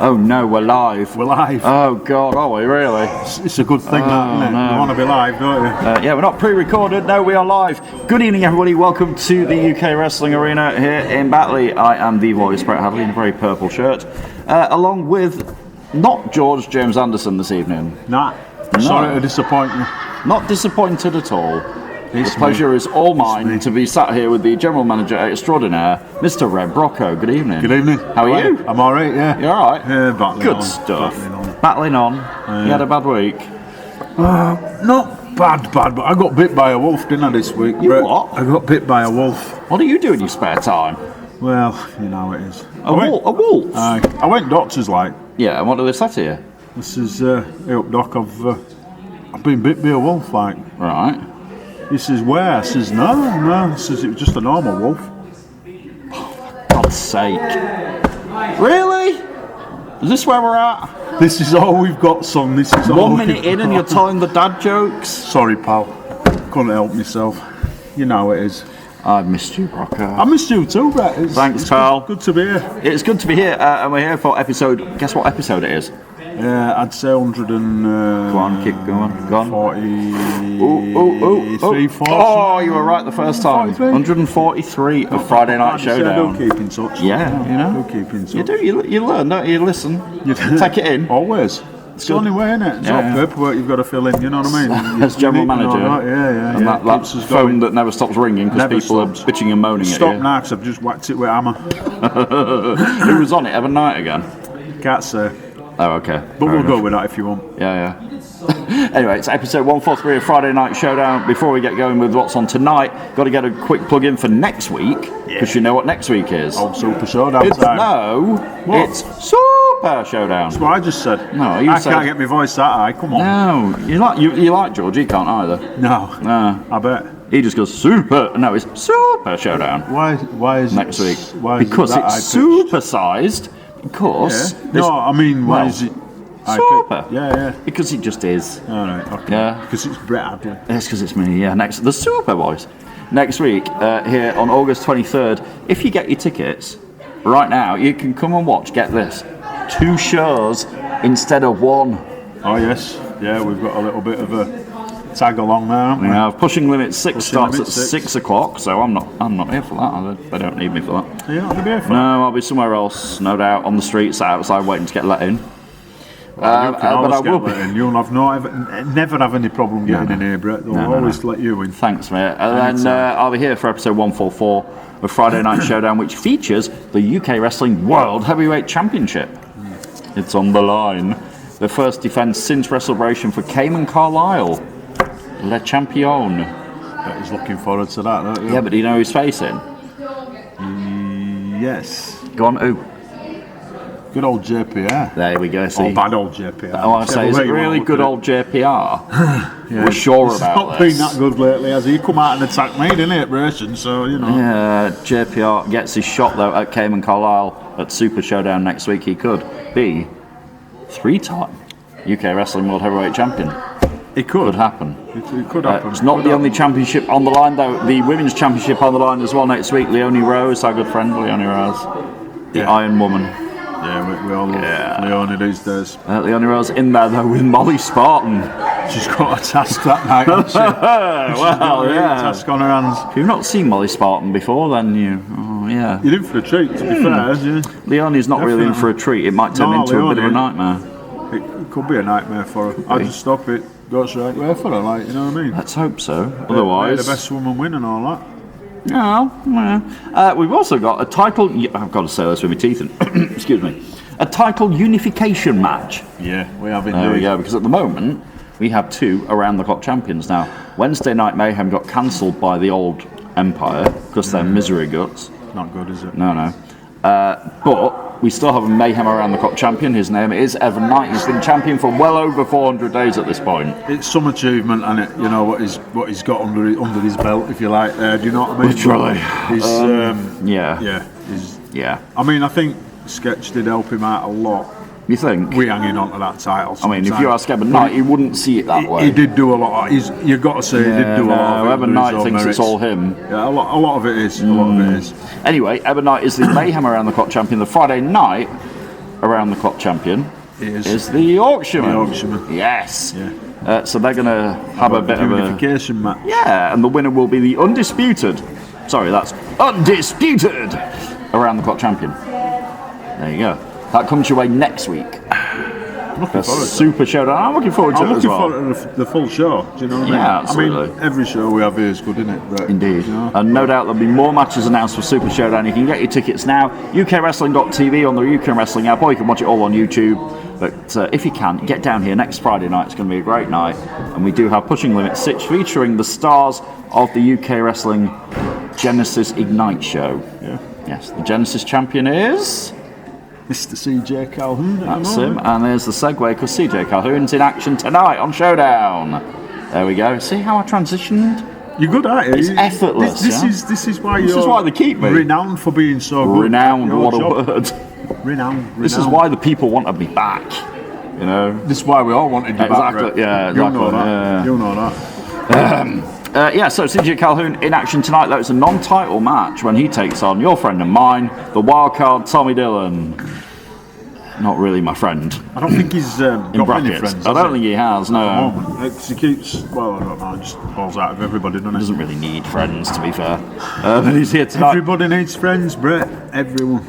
Oh no, we're live. We're live. Oh God, are we really? It's a good thing, that, isn't it? No. You want to be live, don't you? Yeah, we're not pre-recorded. No, we are live. Good evening, everybody. Welcome to the UK Wrestling Arena here in Batley. I am the voice, Brett Hadley, in a very purple shirt, along with not George James Anderson this evening. Nah. No. Sorry to disappoint you. Not disappointed at all. It's The pleasure is all mine me. to be sat here with the General Manager extraordinaire, Mr. Red Brocco. Good evening. Good evening. How are you? I'm alright, yeah. You alright? Yeah, battling Good on. stuff. Battling on. Battling on. You had a bad week? Not bad, but I got bit by a wolf, didn't I, this week? You what? I got bit by a wolf. What do you do in your spare time? Well, you know how it is. A wolf? I went doctors, like. Yeah, and what do they say to you? This is, hey up, Doc, I've been bit by a wolf, like. Right. He says, where? I says, no. He says, it was just a normal wolf. God's sake. Really? Is this where we're at? This is all we've got, son. This is all 1 minute in and you're telling the dad jokes? Sorry, pal. Couldn't help myself. You know how it is. I've missed you, Brocco. I missed you too, Brett. Thanks, pal. Good to be here. It's good to be here, and we're here for episode... Guess what episode it is? I'd say 100 and... Go on, keep going. Go on. 43, 40. Oh, you were right the first time. 43. 143 of Friday Night Showdown. Do keep in touch. Yeah, you know. Do keep in touch. You do, you learn, don't you? You listen. You take it in. Always. It's the only way, isn't it? It's all paperwork you've got to fill in, you know what I mean? As general manager. Yeah. And that phone that never stops ringing because people are bitching and moaning Stop at you. now, 'cause I've just whacked it with a hammer. Who was on it? Evan Knight again? Can't say. Oh, okay. But we'll go with that if you want. Yeah. Anyway, it's episode 143 of Friday Night Showdown. Before we get going with what's on tonight, got to get a quick plug in for next week, because you know what next week is. Oh, Super Showdown time. It's Super Showdown. That's what I just said. No, you said... can't get my voice that high, come on. No, you like George, he can't either. No, I bet. He just goes Super. No, it's Super Showdown. Why is next week? Why because is it it's supersized. Because why is it super? Yeah. Because it just is. All right. Okay. Yeah. Because it's Brett Hadley. It's because it's me. Yeah. Next, the Super Boys. Next week here on August 23rd. If you get your tickets right now, you can come and watch. Get this: 2 shows instead of 1. Oh yes. Yeah, we've got a little bit of a tag along there, haven't we? Yeah, Pushing Limit 6 starts at 6. 6 o'clock, so I'm not here for that. They don't need me for that. You're not going to be here for that? No, I'll be somewhere else, no doubt, on the streets outside waiting to get let in. Well, you can always but I will get let in. You'll never have any problem getting in here, Brett. They'll always let you in. Thanks, mate. And then I'll be here for episode 144 of Friday Night Showdown, which features the UK Wrestling World Heavyweight Championship. It's on the line. The first defence since WrestleBration for Cayman Carlisle. Le Champion. Bet he's looking forward to that, don't you? Yeah, but do you know who he's facing? Yes. Go on, who? Good old JPR. There we go, see. Oh, bad old JPR. I want to say, is it really good old JPR? We're sure about this. this. It's not been that good lately, has he? Come out and attack me, didn't he, at Racing, so, you know. Yeah, JPR gets his shot, though, at Cayman Carlisle at Super Showdown next week. He could be 3-time UK Wrestling World Heavyweight Champion. It could happen. It could happen. It's not the only championship on the line, though. The women's championship on the line as well next week. Leonie Rose, our good friend, Leonie Rose. The Iron Woman. Yeah, we all love Leonie these days. Leonie Rose in there, though, with Molly Spartan. She's got a task that night, hasn't she? Well, yeah. Task on her hands. If you've not seen Molly Spartan before, then You're in for a treat, to be fair, yeah. Leonie's not really in for a treat. It might turn into a bit of a nightmare. It could be a nightmare for her. I'll just stop it. Go straight away for her, like, you know what I mean? Let's hope so. Otherwise, the best woman win and all that. Yeah. We've also got a title. I've got to say this with my teeth in. Excuse me. A title unification match. Yeah, we have indeed. There we go. Because at the moment we have 2 around-the-clock champions now. Wednesday Night Mayhem got cancelled by the old Empire because they're misery guts. Not good, is it? No. But we still have a Mayhem around the clock champion. His name is Evan Knight. He's been champion for well over 400 days at this point. It's some achievement, and you know what he's got under his belt, if you like. There, do you know what I mean? Literally. Yeah. I mean, I think Sketch did help him out a lot. You think? We hanging on to that title. I mean, if you ask Evan Knight, he wouldn't see it that way. He did do a lot. You've got to say he did do a lot. Evan Knight thinks it's all him. Yeah, a lot of it is. A lot of it is. Anyway, Evan Knight is the Mayhem around the clock champion. The Friday night around the clock champion It is the Yorkshireman. The Yorkshireman. Yes. Yeah. So they're going to have a bit of a unification match. Yeah, and the winner will be the undisputed. Sorry, that's undisputed around the clock champion. There you go. That comes your way next week. Looking forward to Super Showdown. I'm looking forward to it as well. I'm looking forward to the full show. Do you know what I mean? Yeah, absolutely. I mean, every show we have here is good, isn't it? But, Indeed. you know, And no doubt there'll be more matches announced for Super Showdown. You can get your tickets now. UKWrestling.tv on the UK Wrestling app, or you can watch it all on YouTube. But if you can, get down here next Friday night. It's going to be a great night. And we do have Pushing Limits 6 featuring the stars of the UK Wrestling Genesis Ignite show. Yeah. Yes, the Genesis champion is... Mr. CJ Calhoun. That's him. And there's the segue, because CJ Calhoun's in action tonight on Showdown. There we go. See how I transitioned? You're good, aren't you? It's effortless. This is why This is why they keep me. Renowned for being so good. Renowned, Your what a job. word. Renowned. This is why the people wanted me back. You know? This is why we all wanted you back. Exactly, yeah, exactly. You know that. Yeah. You know that. So CJ Calhoun in action tonight, though. It's a non-title match when he takes on your friend and mine, the wildcard Tommy Dillon. Not really my friend. I don't think he's got In many brackets. friends. I don't think he has, no. He keeps, well, I don't know, just falls out of everybody, doesn't He he? doesn't really need friends, to be fair. But he's here tonight. Everybody needs friends, Brett. Everyone.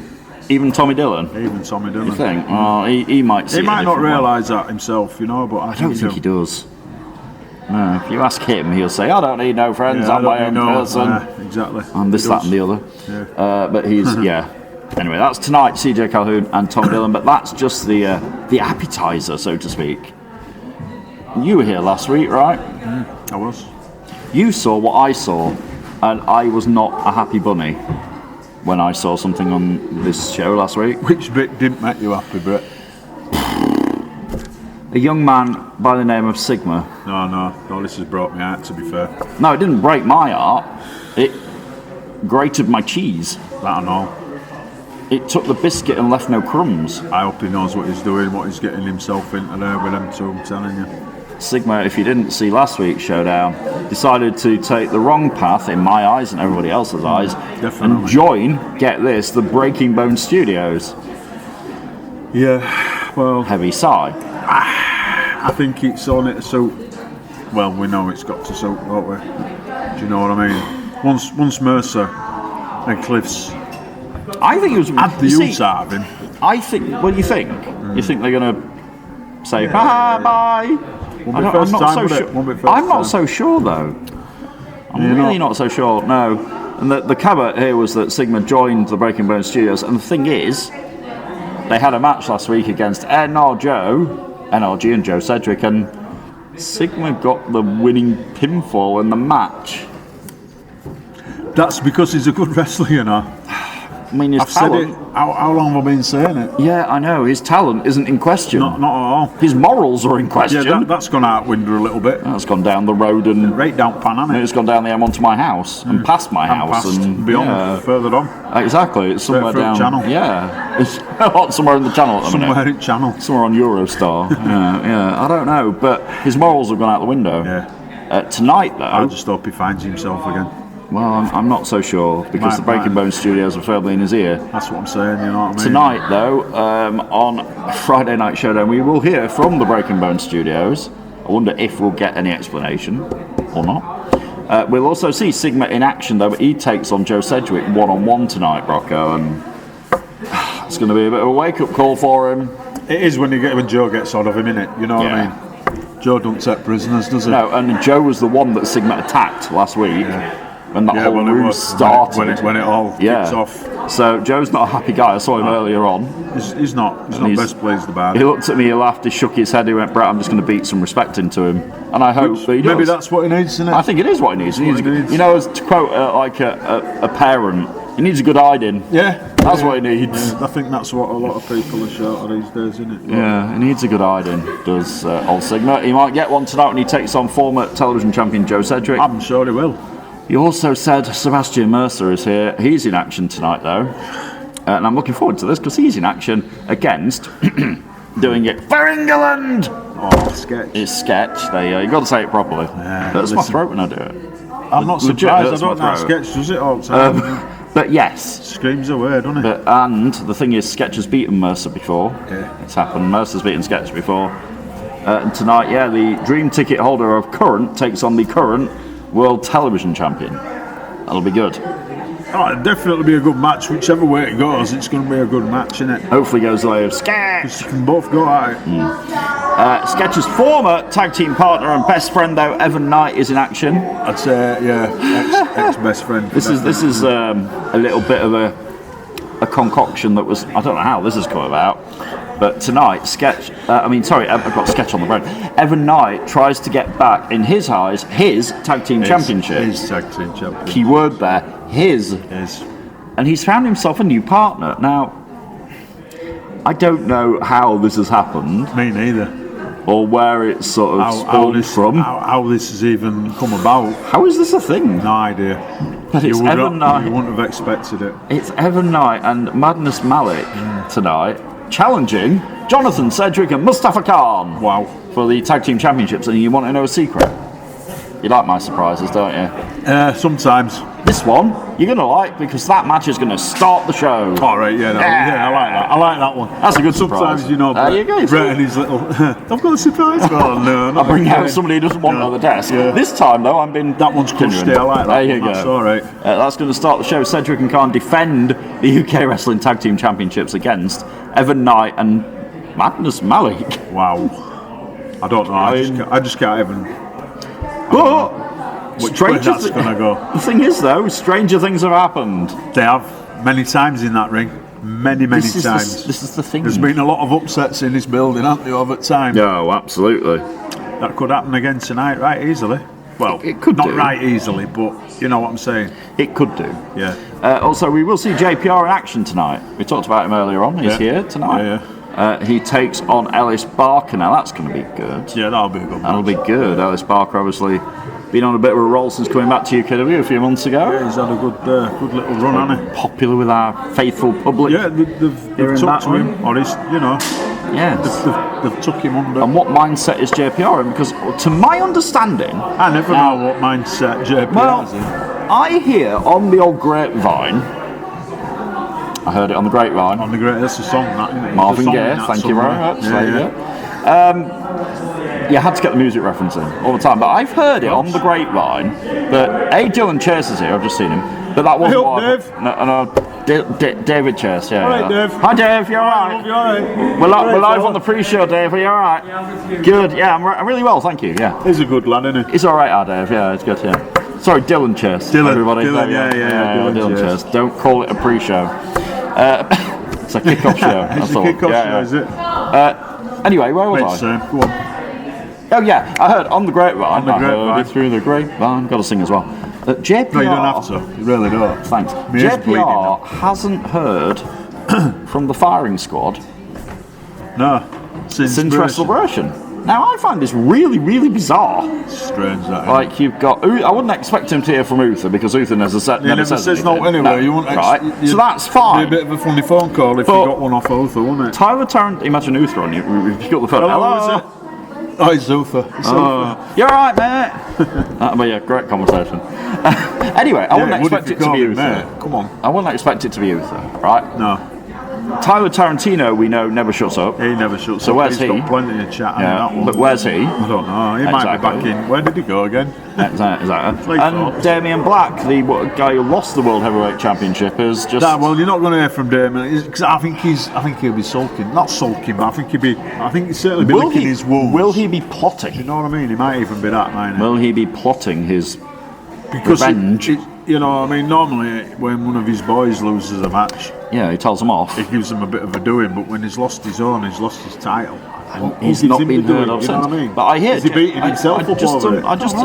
Even Tommy Dillon. Even Tommy Dillon. You think? Oh, he might see He it might a not different way. realise that himself, you know, but I I don't think he does. No, if you ask him, he'll say, I don't need no friends, I'm my own person. Exactly. I'm this, He that, does. and the other. Yeah. But he's, yeah. Anyway, that's tonight, CJ Calhoun and Tom Dillon, but that's just the appetizer, so to speak. You were here last week, right? I was. You saw what I saw, and I was not a happy bunny when I saw something on this show last week. Which bit didn't make you happy, Brett? A young man by the name of Sigma. No, this has brought me out, to be fair. No, it didn't break my heart. It grated my cheese. That I know. It took the biscuit and left no crumbs. I hope he knows what he's doing, what he's getting himself into there with them two, I'm telling you. Sigma, if you didn't see last week's Showdown, decided to take the wrong path in my eyes and everybody else's eyes Definitely. and join, get this, the Breaking Bone Studios. Yeah, well, Heavy sigh. I think it's on it to suit. Well, we know it's got to suit, don't we? Do you know what I mean? Once Mercer and Cliffs I think it was... had the you use see, out of him. I think... What do you think? You think they're going to say, bye? Won't be first time, would it? Won't be first I'm not time. so sure, though. I'm You're really not so sure, no. And the caveat here was that Sigma joined the Breaking Bone Studios, and the thing is, they had a match last week against NRG and Joe Sedgwick, and Sigma got the winning pinfall in the match. That's because he's a good wrestler, you know. I mean, his I've said talent... it. How long have I been saying it? Yeah, I know. His talent isn't in question. Not at all. His morals are in question. Yeah, that's gone out window a little bit. That's gone down the road and... Right down pan, hasn't it? It's gone down the M1 to my house and past my house Past, and beyond, yeah. further on. Exactly, it's somewhere through down. Channel. Yeah, it's somewhere in the channel at the minute. Somewhere in Channel. Somewhere on Eurostar. yeah. I don't know, but his morals have gone out the window. Yeah. Tonight, though. I just hope he finds himself again. Well, I'm not so sure because the Breaking Bone Studios are firmly in his ear. That's what I'm saying. You know what I mean? Tonight, though, on Friday Night Showdown, we will hear from the Breaking Bone Studios. I wonder if we'll get any explanation or not. We'll also see Sigma in action, though, but he takes on Joe Sedgwick one-on-one tonight, Rocco, and it's going to be a bit of a wake-up call for him. It is when Joe gets on of him, innit? You know what I mean? Joe don't take prisoners, does he? No, and Joe was the one that Sigma attacked last week. When that whole ruse started. When it all kicks off. So Joe's not a happy guy. I saw him earlier on. He's not best pleased about it. He looked at me, he laughed, he shook his head, he went, Brett, I'm just going to beat some respect into him. And I hope that he does. Maybe that's what he needs, isn't it? I think it is what he needs. He needs. You know, as to quote like a parent, he needs a good hiding. Yeah. That's what he needs. Yeah, I think that's what a lot of people are short of these days, isn't it? Yeah, he needs a good hiding, does old Sigma. He might get one tonight when he takes on former television champion Joe Sedgwick. I'm sure he will. He also said Sebastian Mercer is here. He's in action tonight, though. And I'm looking forward to this because he's in action against doing it for England. Oh, sketch. It's sketch. There you go. You've got to say it properly. Yeah, That's my throat when I do it. I'm not Legit, surprised. I that's don't know my how throat. sketch does it all the time. But yes. Screams away, doesn't it? But, and the thing is, Sketch has beaten Mercer before. Yeah. It's happened. Mercer's beaten Sketch before. And tonight, yeah, the dream ticket holder of Current takes on the current World Television Champion. That'll be good. Oh, it'll definitely be a good match. Whichever way it goes, it's going to be a good match, isn't it? Hopefully goes the way of Sketch. Because you can both go at it. Sketch's former tag team partner and best friend, though, Evan Knight, is in action. I'd say, yeah, ex-best friend. This is a little bit of a concoction that was, I don't know how this has come about, but tonight, I've got Sketch on the brain. Evan Knight tries to get back, in his eyes, his tag team championship. His tag team champion. Key word there, his. And he's found himself a new partner. Now, I don't know how this has happened. Me neither. Or where it's sort of spawned from. How this has even come about. How is this a thing? No idea. But it's Evan Knight. You wouldn't have expected it. It's Evan Knight and Madness Malik tonight, challenging Jonathan, Cedric and Mustafa Khan. Wow. For the tag team championships. And you want to know a secret? You like my surprises, don't you? Sometimes. This one you're going to like because that match is going to start the show. All right, yeah, I like that. I like that one. That's a good surprise. Sometimes, you know, Brett and his little, I've got a surprise. Oh, no. I bring out somebody who doesn't want it on the desk. Yeah. This time, though, I'm being that one's crusty. I like that. There you go. That's all right. That's going to start the show. Cedric and Khan defend the UK Wrestling Tag Team Championships against Evan Knight and Madness Malik. Wow. I don't know. I just can't even. But which way that's going to go. The thing is, though, stranger things have happened. They have many times in that ring. Many times. This is the thing. There's been a lot of upsets in this building, haven't there, over time? Oh, absolutely. That could happen again tonight, right easily. Well, it could not do. Right easily, but you know what I'm saying. It could do. Yeah. Also, we will see JPR in action tonight. We talked about him earlier on. He's here tonight. Yeah. He takes on Ellis Barker. Now, that's going to be good. Yeah, that'll be a good match. That'll be good. Ellis Barker, obviously, been on a bit of a roll since coming back to UKW a few months ago. Yeah, he's had a good little run, hasn't he? Popular with our faithful public. Yeah, they've took to him, or he's, you know. Yes. They've took him under. And what mindset is JPR in? Because, to my understanding, I never know what mindset JPR is in. I hear on the old grapevine. I heard it on the grapevine. That's a song, that, isn't it? Marvin Gaye, thank you very much. You had to get the music reference in all the time, but I've heard it on the grapevine that Dylan Chase is here. I've just seen him, but that wasn't. Dave. David Chase. Yeah. All right, Dave. Hi, Dave. You all right? You all right? We're live on the pre-show, Dave. Are you all right? Yeah, good. Yeah, I'm really well, thank you. Yeah. He's a good lad, isn't he? He's all right, Dave. Yeah, it's good. Yeah. Sorry, Dylan Chase. Everybody. Dylan, yeah. Dylan Chase. Don't call it a pre-show. It's a kick-off show. It's a kick-off show, is it? Anyway, where was I? Go on. Oh yeah, I heard on the grapevine. I heard it through the grapevine. Got to sing as well. JPR. No, you don't have to. You really don't. Thanks. JPR hasn't heard from the firing squad. No. Since Celebration. Now I find this really, really bizarre. Strange that. Like you've got, I wouldn't expect him to hear from Uther because Uther never says no anyway. You wouldn't right. So that's fine. It'd be a bit of a funny phone call if you got one off Uther, wouldn't it? Tyler Tarrant, imagine Uther on you. You pick up the phone. Hello. Oh, it's Uther. You're alright, mate. That'll be a great conversation. Anyway, I wouldn't expect it to be Uther. Come on. I wouldn't expect it to be Uther, right? No. Tyler Tarantino, we know, never shuts up. He never shuts up. So where's he? He's got plenty of chat on that one. But where's he? I don't know. He might be back in. Where did he go again? Exactly. And Damien Black, the guy who lost the World Heavyweight Championship, is just. Well, you're not going to hear from Damien because I think he'll be sulking. Not sulking, but I think he's certainly be licking his wounds. Will he be plotting? You know what I mean? He might even be that, mightn't he? Will he be plotting his revenge? You know, I mean, normally when one of his boys loses a match, he tells them off. He gives them a bit of a doing, but when he's lost his own, he's lost his title. He's not been heard of since. You know what I mean? But I hear he beating himself up over it? I just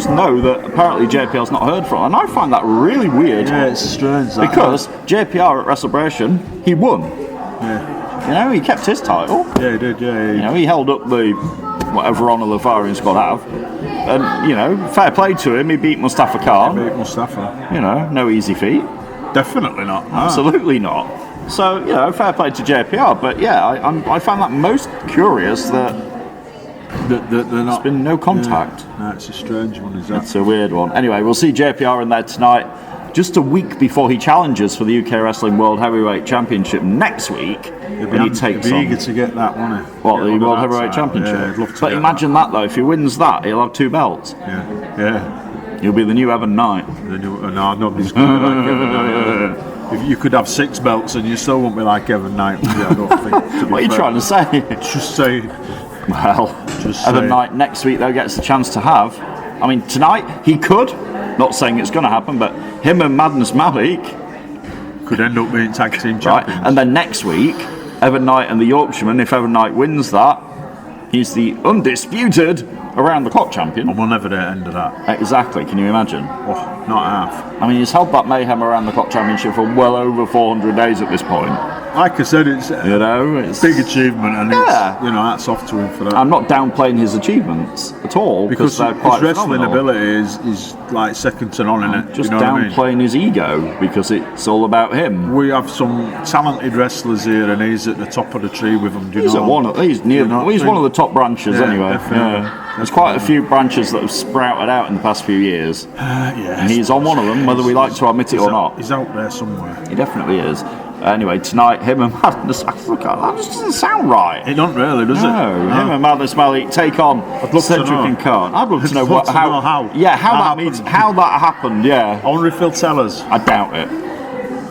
know that apparently JPR's not heard from, and I find that really weird. Yeah, it's strange. Because JPR at WrestleBration, he won. Yeah. You know, he kept his title. Yeah, he did. Yeah. You know, he held up the whatever honour the firing squad have, and you know, fair play to him. He beat Mustafa Khan. He beat Mustafa. You know, no easy feat. Definitely not. Absolutely not. So, you know, fair play to JPR, but yeah, I find that most curious that there's been no contact. Yeah. No, it's a strange one, is that? It's a weird one. Anyway, we'll see JPR in there tonight. just a week before he challenges for the UK Wrestling World Heavyweight Championship next week, when he takes on... eager to get that, won't he? What, the World Heavyweight Championship? Yeah, I'd love to but imagine that, though, if he wins that, he'll have 2 belts. Yeah. He'll be the new Evan Knight. No, nobody's going to be like Evan Knight. If you could have 6 belts and you still won't be like Evan Knight, I don't think. What are you trying to say? Just saying. Well, Evan Knight next week, though, gets the chance to have... I mean, tonight, he could... Not saying it's going to happen, but him and Madness Malik... could end up being tag team champions. Right, and then next week, Evan Knight and the Yorkshireman, if Evan Knight wins that, he's the undisputed around-the-clock champion. And we'll never get the end of that. Exactly, can you imagine? Oh, not half. I mean, he's held that Mayhem around-the-clock championship for well over 400 days at this point. Like I said, it's it's a big achievement, and it's, hats off to him for that. I'm not downplaying his achievements at all, because they're quite his wrestling phenomenal. ability is like second to none, innit? Just you know downplaying his ego, because it's all about him. We have some talented wrestlers here, and he's at the top of the tree with them. He's one of the top branches anyway. There's quite a few branches that have sprouted out in the past few years. And he's on one of them, whether we like to admit it or not. He's out there somewhere. He definitely is. Anyway, tonight, him and Madness... that just doesn't sound right. It don't really, does it? No, him and Madness Malik take on Cedric and Khan. I'd love to know how. Yeah, how that happened, yeah. I wonder if they'll tell us. I doubt it.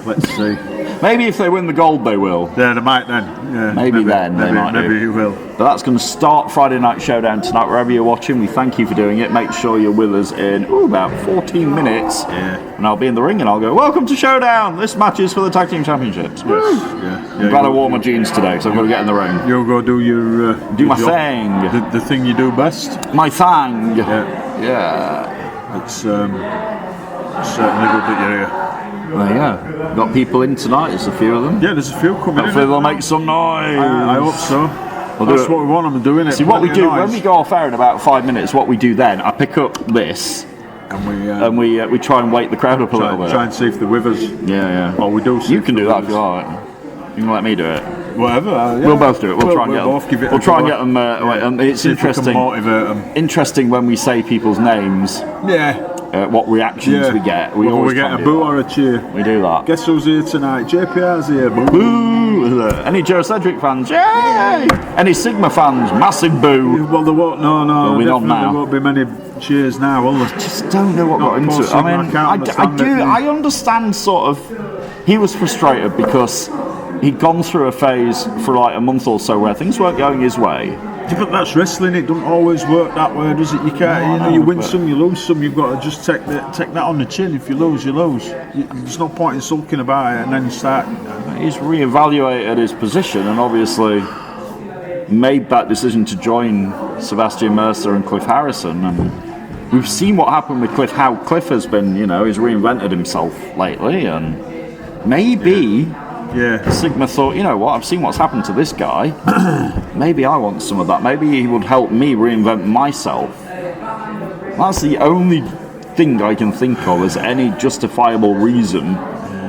Let's see. Maybe if they win the gold, they will. Yeah, they might then. Yeah, maybe then they might. Maybe he will. But that's going to start Friday Night Showdown tonight. Wherever you're watching, we thank you for doing it. Make sure you're with us in about 14 minutes. Yeah. And I'll be in the ring and I'll go, welcome to Showdown. This match is for the Tag Team Championships. Yeah. I'm glad I wore my jeans today because I've got to get in the ring. You'll go do your... do my thing. The thing you do best. My thing. Yeah. It's certainly good that you're here. Well, yeah. Got people in tonight, there's a few of them. Yeah, there's a few coming in. Hopefully they'll make some noise. I hope so. That's what we want them doing. See, what we do, when we go off air in about 5 minutes, what we do then, I pick up this and we try and wake the crowd up a little bit. Try and see if they're with us. Yeah. Or we do. You can do that if you like. You can let me do it. Whatever. We'll both do it. We'll try and get them. We'll try and get them. It's interesting. Motivate them. Interesting when we say people's names. Yeah. What reactions we get. We always get a boo or a cheer. We do that. Guess who's here tonight? JPR's here. Boo. Boo. Any Joe Cedric fans? Yay! Any Sigma fans? Massive boo. Well, there won't. No. Well, we don't now. There won't be many cheers now, will there? I just don't know what got into it. I mean, I understand sort of. He was frustrated because he'd gone through a phase for like a month or so where things weren't going his way. Yeah, but that's wrestling. It doesn't always work that way, does it? You can't. You win some, you lose some. You've got to just take that on the chin. If you lose, you lose. There's no point in sulking about it and then start. He's reevaluated his position and obviously made that decision to join Sebastian Mercer and Cliff Harrison. And we've seen what happened with Cliff. How Cliff has been, he's reinvented himself lately, and maybe. Yeah. Sigma thought, you know what, I've seen what's happened to this guy. Maybe I want some of that. Maybe he would help me reinvent myself. That's the only thing I can think of as any justifiable reason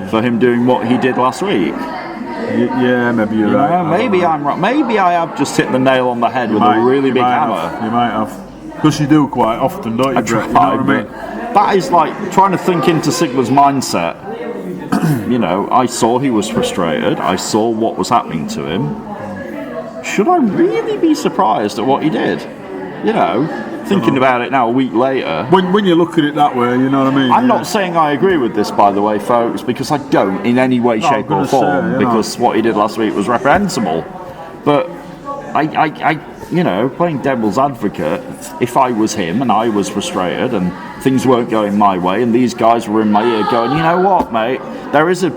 for him doing what he did last week. Yeah, maybe you're right. Maybe I'm right. Maybe I have just hit the nail on the head with a really big hammer. You might have. Because you do quite often, don't you, Brett? You know what I mean? That is like trying to think into Sigma's mindset. I saw he was frustrated. I saw what was happening to him. Should I really be surprised at what he did? Thinking about it now a week later. When you look at it that way, you know what I mean? I'm not saying I agree with this, by the way, folks, because I don't in any way, shape or form, because what he did last week was reprehensible. But I playing devil's advocate, if I was him and I was frustrated and things weren't going my way and these guys were in my ear going, you know what, mate, there is a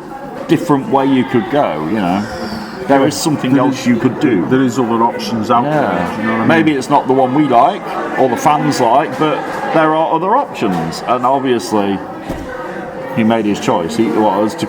different way you could go, There is something else you could do. There is other options out there. You know what I mean? Maybe it's not the one we like or the fans like, but there are other options. And obviously, he made his choice. He was to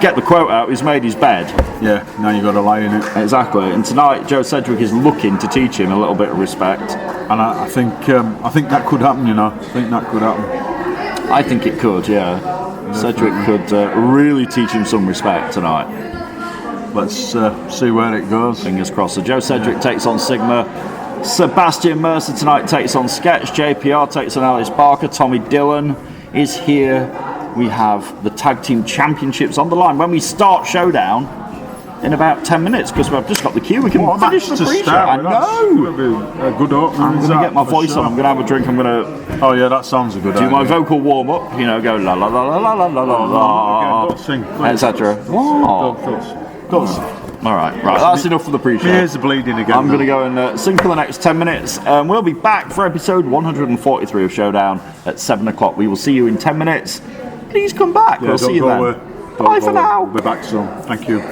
get the quote out. He's made his bed. Yeah. Now you got to lie in it. Exactly. And tonight, Joe Cedric is looking to teach him a little bit of respect. And I think that could happen. I think that could happen. I think it could. Yeah. Cedric could really teach him some respect tonight. Let's see where it goes. Fingers crossed. So Joe Cedric takes on Sigma. Sebastian Mercer tonight takes on Sketch. JPR takes on Alice Barker. Tommy Dillon is here we have the Tag Team Championships on the line when we start Showdown in about 10 minutes, because we've just got the queue. We can finish the pre-show. I know. A good opener. I'm going to get my voice on. I'm going to have a drink. I'm going to. Oh yeah, that sounds a good idea. Do my vocal warm up. You know, go la la la la la la la la, etc. All right. That's enough for the pre-show. Ears are bleeding again. I'm going to go and sing for the next 10 minutes. We'll be back for episode 143 of Showdown at 7 o'clock. We will see you in 10 minutes. Please come back. Yeah, we'll see you then. Bye for now. We'll be back soon. Thank you.